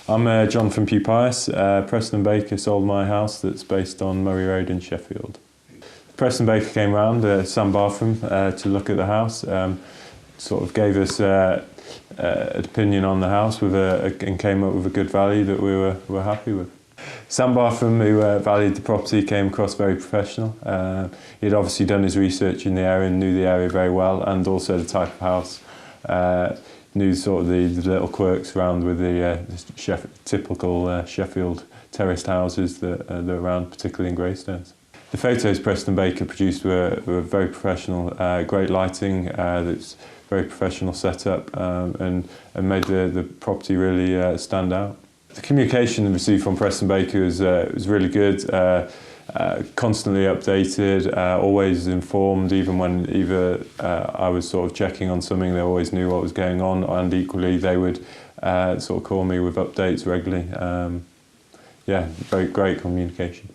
I'm Jon from Pupius. Preston Baker sold my house that's based on Murray Road in Sheffield. Preston Baker came round, Sam Bartham, to look at the house, sort of gave us an opinion on the house and came up with a good value that we were happy with. Sam Bartham, who valued the property, came across very professional. He'd obviously done his research in the area and knew the area very well, and also the type of house. Knew sort of the little quirks around with the typical Sheffield terraced houses that are around, particularly in Greystones. The photos Preston Baker produced were very professional, great lighting, that's very professional setup, and made the property really stand out. The communication received from Preston Baker was really good, constantly updated, always informed. Even when I was sort of checking on something, they always knew what was going on, and equally they would sort of call me with updates regularly. Yeah, very great communication.